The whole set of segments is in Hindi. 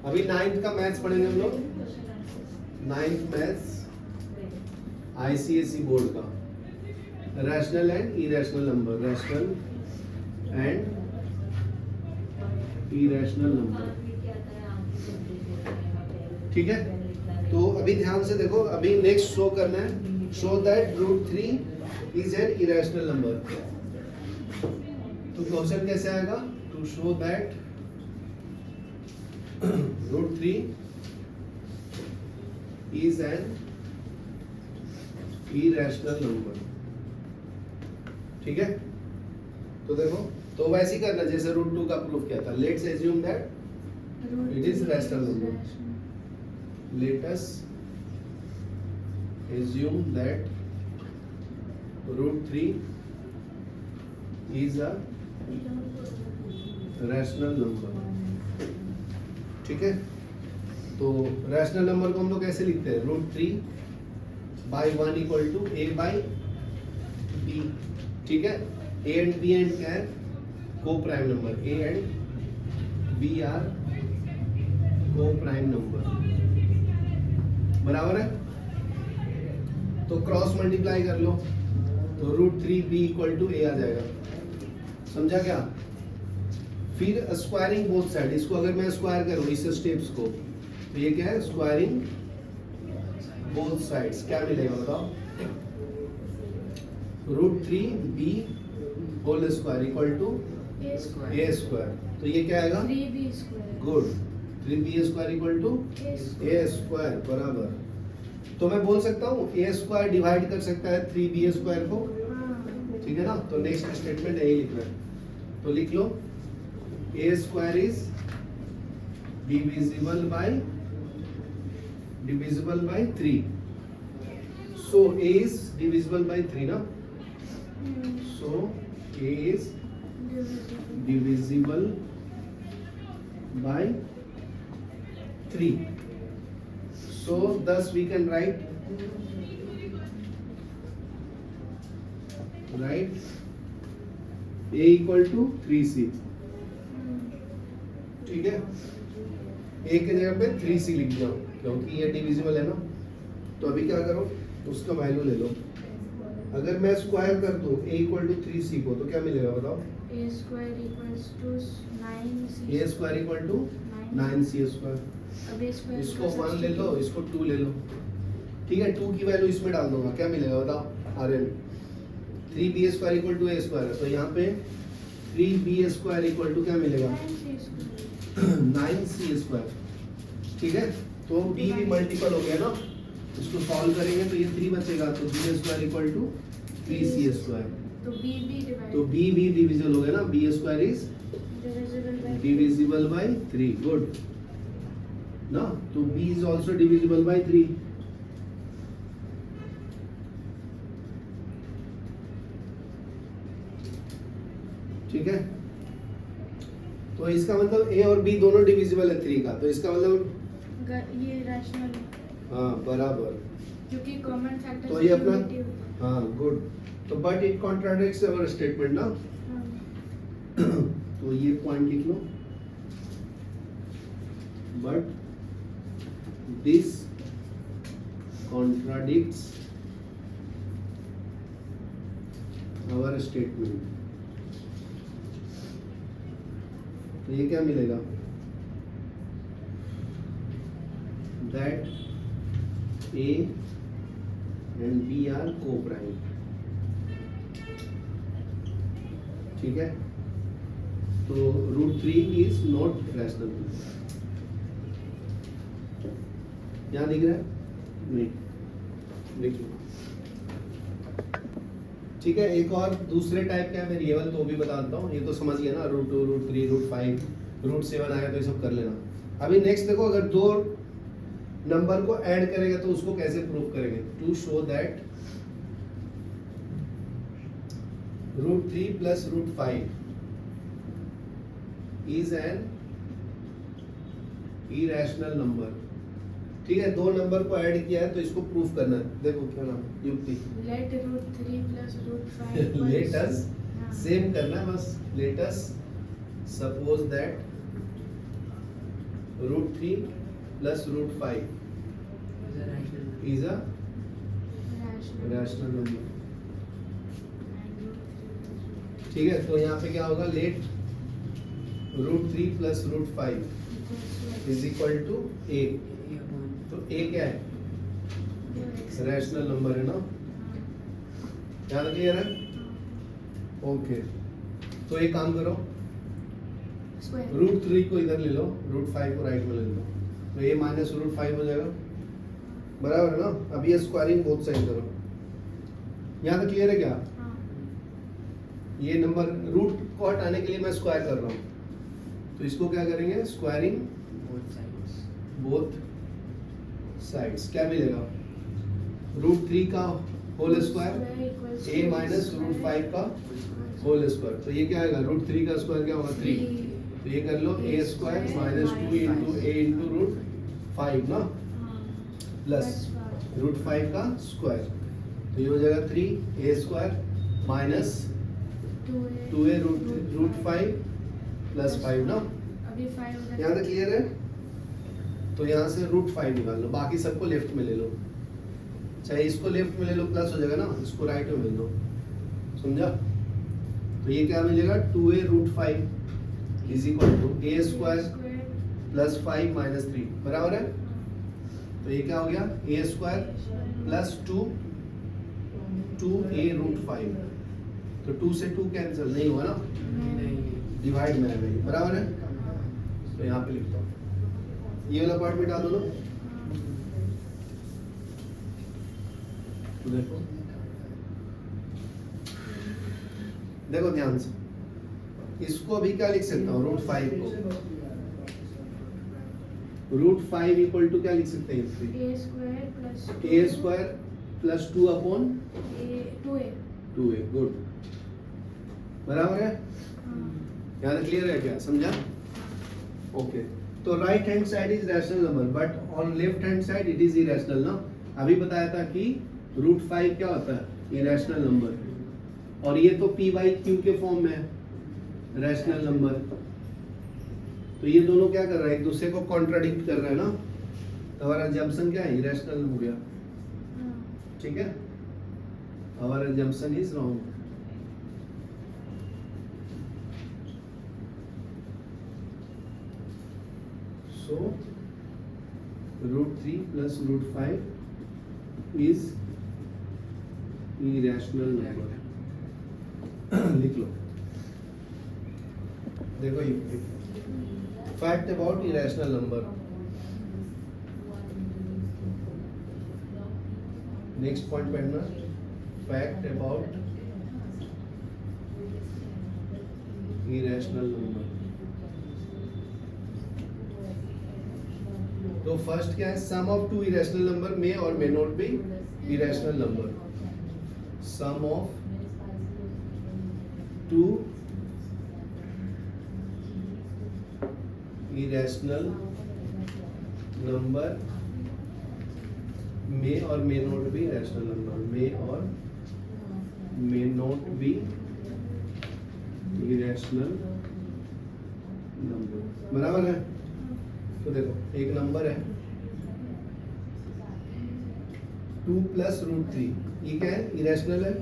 अभी 9th का मैथ्स पढ़ेंगे हम लोग, 9th मैथ्स आईसीएसई बोर्ड का, rational and irrational number, rational and irrational number. ठीक है, तो अभी ध्यान से देखो, अभी नेक्स्ट शो करना है, show that √3 is an irrational number. तो क्वेश्चन कैसे आएगा, to show that √3 is an irrational number। ठीक है, तो देखो, तो वैसे ही करना जैसे √2 का प्रूफ किया था। Let's assume that it is rational number. Let us assume that √3 is a rational number. ठीक है, तो रैशनल नंबर को हम लोग कैसे लिखते हैं, √3/1 = a/b। ठीक है, a एंड b एंड क्या है, को प्राइम नंबर, a एंड b आर को प्राइम नंबर, बराबर है। तो क्रॉस मल्टीप्लाई कर लो, तो √3b = a आ जाएगा। समझा क्या? फिर स्क्वायरिंग बोथ साइड, इसको अगर मैं स्क्वायर करूं इस स्टेप्स को, तो ये क्या है, स्क्वायरिंग बोथ साइड्स, क्या मिलेगा बताओ, √3b होल स्क्वायर = a²। तो ये क्या आएगा, 3b²। गुड, 3b² = a², बराबर। तो मैं बोल सकता हूँ a² डिवाइड कर सकता है 3b² को, ठीक है ना। तो नेक्स्ट स्टेटमेंट यही लिखना है, तो लिख लो a² is divisible by 3। So a is divisible by 3 ना, so a is divisible by 3। So thus we can write a = 3c। ठीक है, a के जगह पे 3c लिख दो, क्योंकि ये डिविजिबल है ना। तो अभी क्या करो, उसका वैल्यू ले लो। अगर मैं स्क्वायर कर दूं a = 3c को, तो क्या मिलेगा बताओ, a² = 9c। a² = 9c²। अब a² इसको 1 ले लो, इसको 2 ले लो। ठीक है, 2 की वैल्यू इसमें डाल दूंगा, क्या मिलेगा बताओ, Rn 3b² = a²। तो यहाँ पे 3b² = क्या मिलेगा, 9c²। ठीक है, तो b भी मल्टीपल हो गया ना, इसको सॉल्व करेंगे तो ये 3 बचेगा, तो b² = 3c²। तो b भी डिविजिबल हो गया ना, b² is divisible by 3, good ना। तो b is also divisible by 3। ठीक है, तो इसका मतलब a और b दोनों डिविजिबल है 3 का, तो इसका मतलब ये रैशनल, हाँ बराबर, क्योंकि कॉमन फैक्टर तो ये अपना, हाँ गुड। तो but it contradicts our statement ना, तो ये पॉइंट लिख लो, but this contradicts our statement. तो ये क्या मिलेगा, that a and b are co-prime। ठीक है, तो √3 is not rational। यहाँ दिख रहा है, नहीं लिख लो। ठीक है, एक और दूसरे टाइप का वेरिएबल तो भी बताता हूँ, ये तो समझ गया ना, √2 √3 √5 √7 आया तो ये सब कर लेना। अभी नेक्स्ट देखो, अगर दो नंबर को ऐड करेगा तो उसको कैसे प्रूव करेंगे, to show that √3 + √5 is an irrational number. ठीक है, दो नंबर को ऐड किया है तो इसको प्रूफ करना है। देखो क्या नाम, युक्ति, लेट √3 + √5 लेट अस, सेम करना है बस, let us suppose that root 3 plus root 5 is a rational number. ठीक है, तो यहाँ पे क्या होगा, let root 3 plus root 5 is equal to A. तो ए क्या है, रैशनल नंबर है ना, ध्यान क्लियर है। ओके, तो एक काम करो, रूट 3 को इधर ले लो, रूट 5 को राइट में ले लो, तो ए माइनस रूट 5 हो जाएगा, बराबर है ना। अब ये स्क्वायरिंग बोथ साइड करो, यहाँ तक क्लियर है क्या। ये नंबर रूट को हटाने के लिए मैं स्क्वायर कर रहा हूँ, तो इसको क्या करेंगे, स्क्वायरिंग बोथ साइड्स, क्या मिलेगा, रूट 3 का होल स्क्वायर ए माइनस रूट 5 का होल स्क्वायर। तो ये क्या आएगा, रूट 3 का स्क्वायर क्या होगा 3, तो ये कर लो ए स्क्वायर माइनस 2 इंटू ए इंटू रूट 5 ना, प्लस रूट 5 का स्क्वायर, तो ये हो जाएगा 3 A square minus 2a root 5 plus 5 ना। यहाँ तक क्लियर है। तो यहाँ से रूट 5 निकाल लो, बाकी सबको लेफ्ट में ले लो, चाहे इसको लेफ्ट में ले लो प्लस हो जाएगा ना, इसको राइट में ले लो, समझा। तो ये क्या मिलेगा, 2a root 5 is equal to a square plus 5 minus 3, बराबर है। तो ये क्या हो गया, ए स्क्वायर प्लस 2a रूट 5, तो 2 से 2 कैंसिल नहीं हुआ ना, डिवाइड में है, बराबर है। तो यहाँ पे लिखता हूँ, ये वाला पार्ट मिटा दो ना, तो देखो देखो ध्यान से, इसको भी क्या लिख सकता हूँ, रूट 5 को, रूट 5 इक्वल टू क्या लिख सकते हैं, A square plus 2 upon 2a, good, बराबर है। यहाँ तक क्लियर है क्या, समझा। ओके, तो right hand side is rational number but on left hand side it is irrational ना। अभी बताया था कि रूट 5 क्या होता है, इरेशनल नंबर, और ये तो p बाई क्यू के फॉर्म में है, रैशनल नंबर। तो ये दोनों क्या कर रहा है, एक दूसरे को कॉन्ट्राडिक्ट कर रहा है ना, तो हमारा जंक्शन क्या है, इरेशनल हो गया, ठीक है, हमारा junction is wrong. So root 3 plus root 5 is irrational number. लिख लो, देखो ये fact about irrational number. Next point पढ़ना, फैक्ट अबाउट irrational number. तो फर्स्ट क्या है, sum of two irrational number may or may not be irrational number. Sum of two irrational number may or may not be irrational number, may or may not be irrational number, बराबर है। तो देखो एक नंबर है 2 प्लस रूट 3, ये क्या है, इरेशनल है,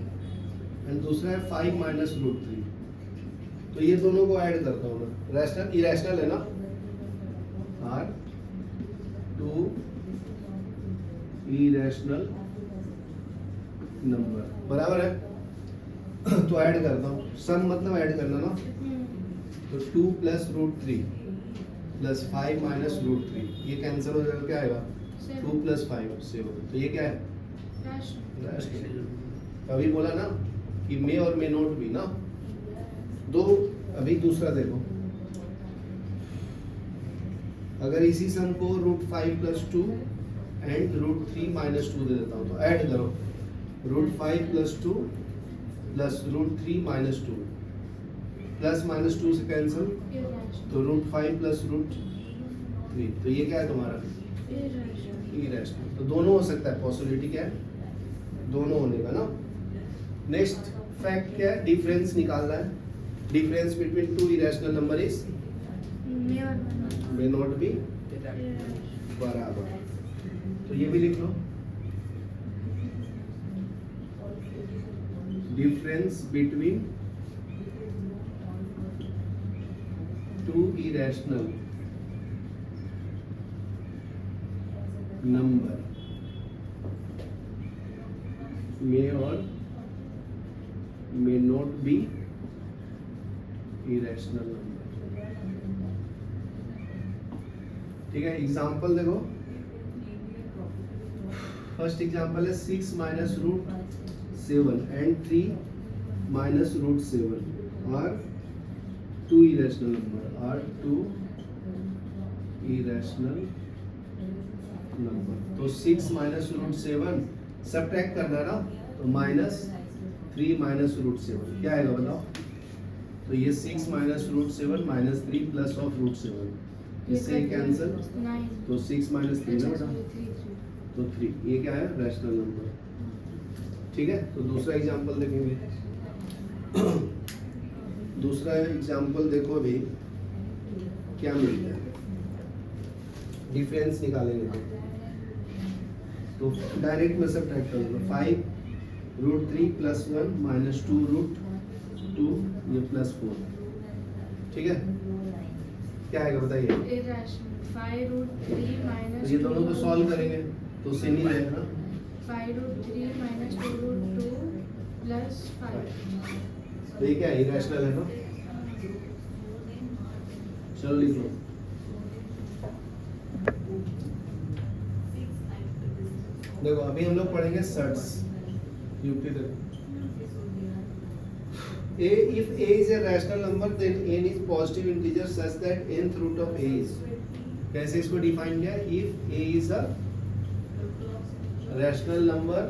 एंड दूसरा है 5 माइनस रूट 3। तो ये दोनों को ऐड करता हूँ मैं, रैशनल इरेशनल है ना, आर 2 इरेशनल नंबर, बराबर है। तो ऐड करता हूँ, सम मतलब ऐड करना ना, तो 2 plus root 3 plus 5 minus root 3, ये कैंसिल हो जाएगा, क्या आएगा 2 प्लस 5 7। तो ये क्या है, रैशनल। अभी बोला ना कि मे और मे नॉट भी ना, दो। अभी दूसरा देखो, अगर इसी सम को root 5 plus 2 and root 3 minus 2 दे देता हूँ, तो ऐड करो, root 5 plus 2 plus root 3 minus 2, plus minus 2 से कैंसिल, तो रूट 5 प्लस रूट 3, तो ये क्या है तुम्हारा, इरेशनल। तो दोनों हो सकता है, पॉसिबिलिटी क्या है, दोनों होने का ना। नेक्स्ट फैक्ट क्या है, डिफरेंस निकालना है। Difference between two irrational number is may not be बराबर। तो ये भी लिख लो, difference between two irrational number may or may not be irrational number। ठीक है, एग्जाम्पल देखो। फर्स्ट एग्जाम्पल है 6 minus root 7 and 3 minus root 7 are two irrational number, are two irrational number. तो 6 माइनस रूट 7 सब्ट्रैक्ट करना है ना, तो माइनस 3 माइनस रूट 7 क्या आएगा बताओ। तो ये 6 minus root 7 minus 3 plus of root 7, इससे कैंसिल, तो 6 माइनस 3 ना बेटा, तो 3, ये क्या है रैशनल नंबर। ठीक है, तो दूसरा एग्जांपल देखेंगे। दूसरा एग्जांपल देखो अभी क्या मिलता है, डिफरेंस निकालेंगे तो डायरेक्ट में सब्ट्रैक्ट कर दो। 5 रूट 3 प्लस 1 माइनस 2 रूट 2 ये प्लस 4। ठीक है, क्या आएगा बताइए। 5 रूट 3 माइनस, तो ये दोनों को सॉल्व करेंगे तो सेम ही रहेगा ना। 5 रूट 3 माइनस 2 रूट 2 प्लस 5। तो ये क्या है, इरेशनल है ना। चलो लिख लो। देखो अभी हम लोग पढ़ेंगे सर्ट्स, युक्ति देखो। A if A is a rational number then n is positive integer such that nth root of A is, कैसे इसको डिफाइन किया, if A is a rational number,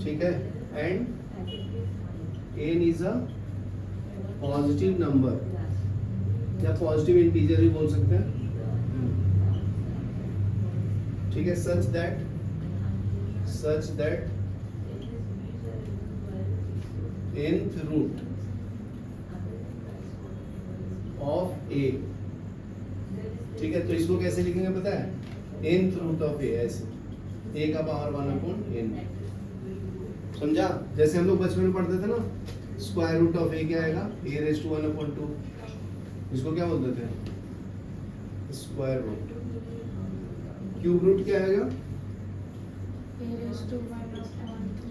ठीक है, and n is a positive number या पॉजिटिव इंटीजर भी बोल सकते हैं। ठीक है, such that nth root of A, ठीक है, तो इसको कैसे लिखेंगे पता है, nth root of A, ऐसे A का पावर 1/n, समझा। जैसे हम लोग बचपन में पढ़ते थे ना, स्क्वायर रूट ऑफ A क्या आएगा, A raised to 1/2, इसको क्या बोलते थे, स्क्वायर रूट। क्यूब रूट क्या आएगा,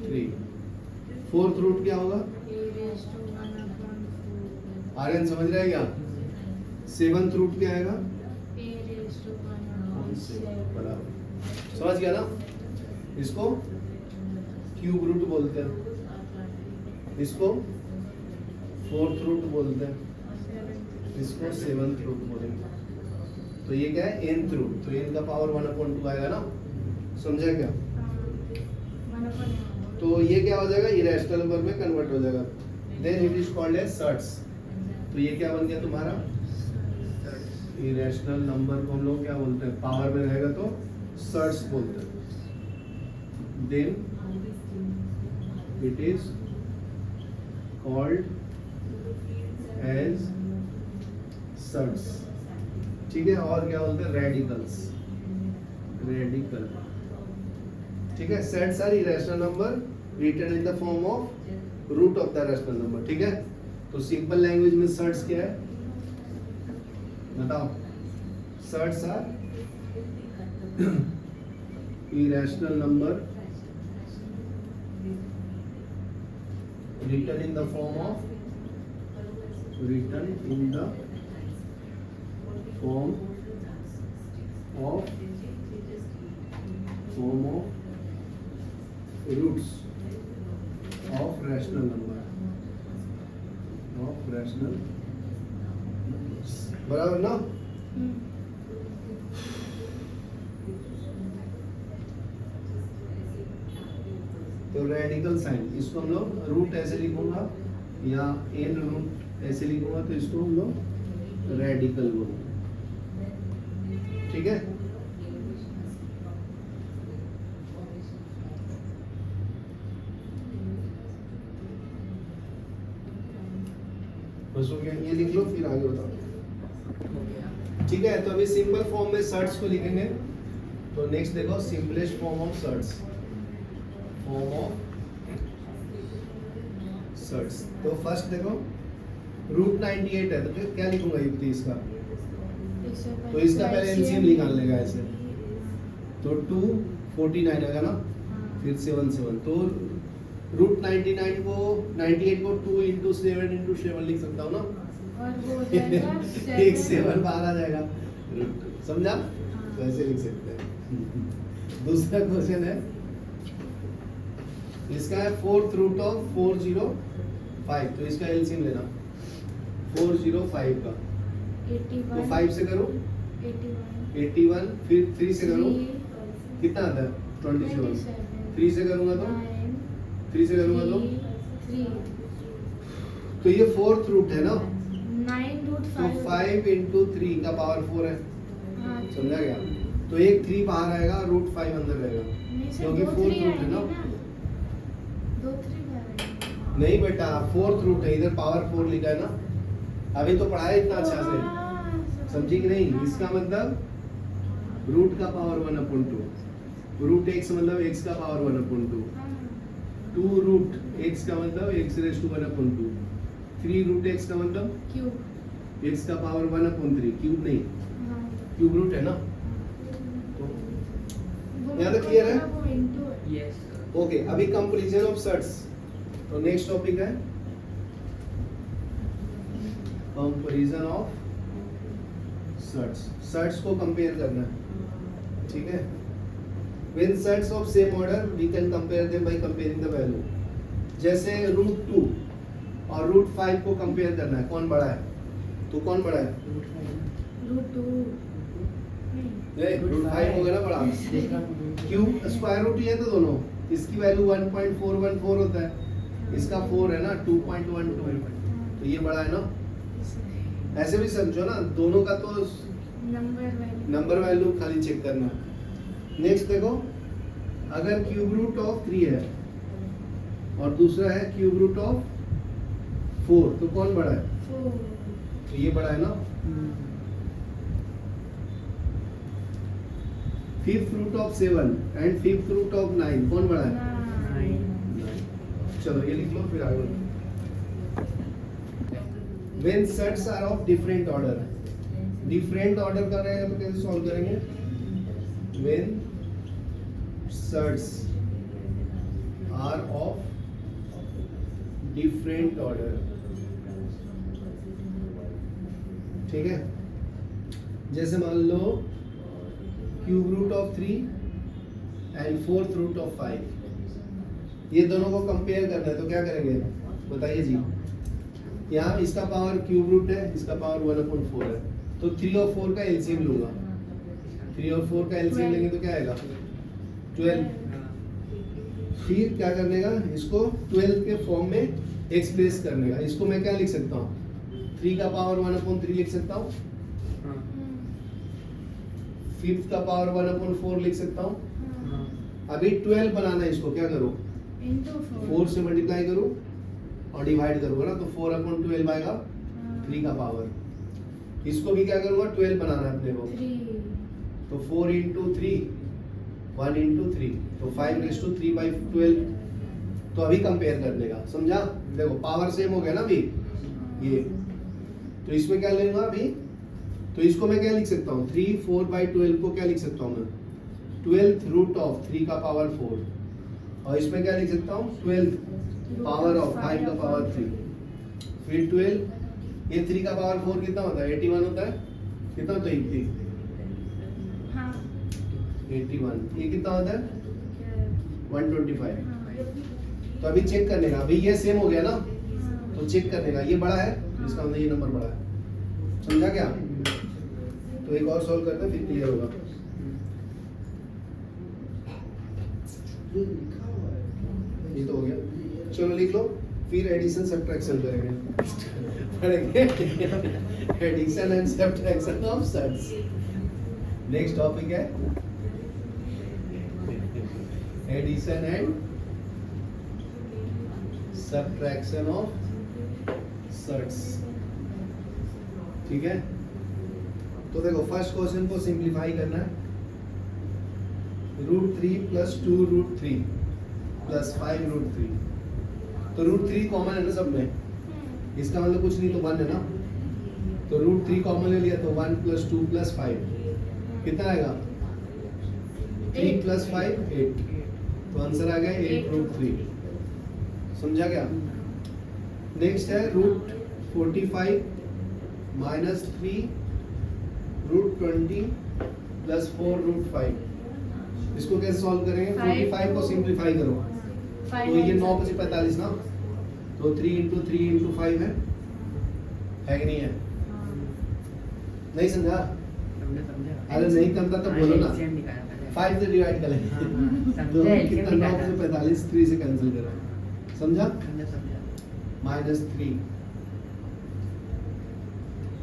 3। फोर्थ रूट क्या होगा, आर्यन समझ रहा है क्या। सेवंथ रूट क्या आएगा, बराबर, समझ गया ना। इसको क्यूब रूट बोलते हैं, इसको फोर्थ रूट बोलते हैं, इसको सेवंथ रूट बोलेंगे। तो ये क्या है, nth रूट, तो n का पावर 1/2 आएगा ना, समझा क्या। तो ये क्या हो जाएगा, इरेशनल नंबर में कन्वर्ट हो जाएगा, then it is called as surds. तो ये क्या बन गया तुम्हारा, इरेशनल नंबर को हम लोग क्या बोलते हैं, पावर में रहेगा तो सर्ट्स बोलते हैं, then it is called as surds. ठीक है, और क्या बोलते हैं, रेडिकल्स, रेडिकल। ठीक है, surds are irrational number written in the form of root of the rational number. ठीक है, तो सिंपल लैंग्वेज में सर्ट्स क्या है बताओ। Surds are irrational number written in the form of roots of rational number, बराबर ना। तो रेडिकल साइन, इसको हम लोग रूट ऐसे लिखूंगा या एन रूट ऐसे लिखूंगा, तो इसको हम लोग रेडिकल बोलते हैं। ठीक है, बस हो गया, ये लिख लो फिर आगे बताओ। ठीक है, तो अभी सिंपल फॉर्म में सर्ट्स को लिखेंगे। तो नेक्स्ट देखो सिंपलेस्ट फॉर्म ऑफ सर्ट्स, तो फर्स्ट देखो रूट 98 है, तो फिर क्या लिखूंगा युक्ति इसका, तो इसका पहले एलसीएम निकाल लेगा ऐसे, तो 249 आएगा ना, फिर 7 तो रूट 98 को 2 इंटू 7 लिख सकता हूँ ना, और वो हो जाएगा एक 7 बाहर आ जाएगा, समझा? तो ऐसे लिख सकते हैं। दूसरा क्वेश्चन है, इसका है 4th रूट ऑफ 405, तो इसका एलसीएम लेना 405 का, तो 5 से करो 81, फिर 3 से करो कितना आता है 27, 3 से करूंगा तो 3 तो ये 4th रूट है ना, 9 रूट तो 5 इंटू 3 का पावर 4 है, समझा गया? तो एक 3 बाहर आएगा, रूट 5 अंदर रहेगा, क्योंकि 4th रूट है ना। नहीं बेटा 4th रूट है, इधर पावर 4 लिखा है ना, अभी तो पढ़ा है इतना अच्छा से, समझी कि नहीं? इसका मतलब रूट का पावर 1/2, रूट x मतलब x का पावर 1/2, 2 रूट x का मतलब x raise to 1/2, 3 root x का मतलब x का पावर 1/3, क्यूब नहीं, क्यूब रूट है ना। तो यहाँ तक क्लियर है? यस। ओके, अभी कंपैरिजन ऑफ सर्ट्स, तो नेक्स्ट टॉपिक है कंपैरिजन ऑफ सर्ट्स को कंपेयर करना है, ठीक है? When sets of same order, we can compare them by comparing the value. जैसे रूट 2 और रूट 5 को कंपेयर करना है, कौन बड़ा है? तो कौन बड़ा है? रूट 2 रूट 5 होगा ना बड़ा, क्यों? स्क्वायर रूट ही है तो दोनों, इसकी वैल्यू 1.414 होता है, इसका 4 है ना 2.12, तो ये बड़ा है ना। ऐसे भी समझो ना, दोनों का तो नंबर वैल्यू खाली चेक करना। नेक्स्ट देखो, अगर क्यूब रूट ऑफ 3 है और दूसरा है क्यूब रूट ऑफ 4, तो कौन बड़ा है? 4, तो ये बड़ा है ना। 5th root of 7 and 5th root of 9, कौन बड़ा है? 9। चलो ये लिख लो, फिर आगे बढ़ो। When sets are of different order, different order कर रहे हैं तो कैसे सॉल्व करेंगे? When sets are of different order, ठीक है? जैसे मान लो cube root of 3 and 4th root of 5, ये दोनों को कंपेयर करना है, तो क्या करेंगे बताइए जी? यहाँ इसका पावर क्यूब रूट है, इसका पावर 1/4 है, तो 3 और 4 का एलसीएम लूंगा, 3 और 4 का एलसीएम लेंगे तो क्या आएगा? 12। फिर क्या करने का, इसको 12 के फॉर्म में एक्सप्रेस करने का। इसको मैं क्या लिख सकता हूँ? 3 का पावर 1/3 लिख सकता हूँ, 5th का पावर 1/4 लिख सकता हूँ। अभी 12 बनाना है, इसको क्या करो? 4 से मल्टीप्लाई करो और डिवाइड करूंगा ना, तो 4/12 आएगा 3 का पावर। इसको भी क्या करूंगा? 12 बनाना है अपने को, तो 4 इंटू 3 1 इंटू 3, तो 5/3/12। तो अभी कंपेयर करने का, समझा? देखो पावर सेम हो गया ना अभी ये, तो इसमें क्या लेगा अभी? तो इसको मैं क्या लिख सकता हूँ? 3 4/12 को क्या लिख सकता हूँ मैं? 12th रूट ऑफ 3 का पावर 4, और इसमें क्या लिख सकता हूँ? 12th पावर ऑफ 5 का पावर 3, फिर 12, ये 3 का पावर 4 कितना होता है? 81 होता है। कितना होता है? 81, ये कितना होता है? 125। तो अभी चेक करने का, अभी ये सेम हो गया ना, तो चेक करने का, ये बड़ा है, इसका मतलब ये नंबर बड़ा है, समझा क्या? तो एक और सॉल्व करते हैं, फिर क्लियर होगा। ये तो हो गया, चलो लिख लो, फिर एडिशन सब्ट्रैक्शन करेंगे पढ़ेंगे addition and subtraction of sets. Next topic है addition and subtraction of sets, ठीक है? तो देखो फर्स्ट क्वेश्चन को सिंप्लीफाई करना है। √3 + 2√3 + 5√3, तो √3 कॉमन है ना सब में, इसका मतलब कुछ नहीं तो 1 है ना, तो √3 कॉमन ले लिया तो 1 + 2 + 5 कितना आएगा 3 + 5 8, तो आंसर आ गया 8√3। समझा क्या? नेक्स्ट है √45 - 3 √20 + 4√5, इसको कैसे सॉल्व करेंगे? 45 को सिंप्लीफाई करो तो ये 9 × 45 ना, तो 3 × 3 × 5 है कि नहीं है? नहीं समझा? अरे नहीं करता तो बोलो ना, 5 से डिवाइड कर लेंगे तो कितना 9 से 45 3 से कैंसिल करो। समझा? -3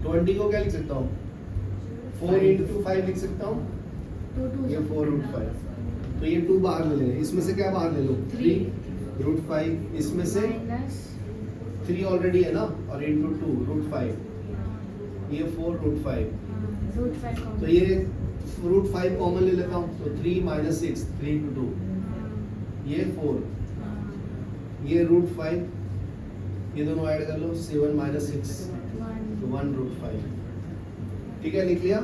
20 को क्या लिख सकता हूँ? 4 × 5 लिख सकता हूँ, ये 4√5, तो ये 2 बाहर ले लेंगे, इसमें से क्या बाहर ले लो 3√5, इसमें से 3 ऑलरेडी है ना, और इंटू 2 √5, ये 4√5, तो ये √5 कॉमन ले लेता हूँ, तो 3 - 6 3 × 2, ये 4, ये √5, ये दोनों ऐड कर लो 7 - 6 तो 1√5। ठीक है, लिख लिया?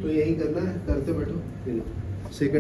तो यही करना है, करते बैठो। सेकंड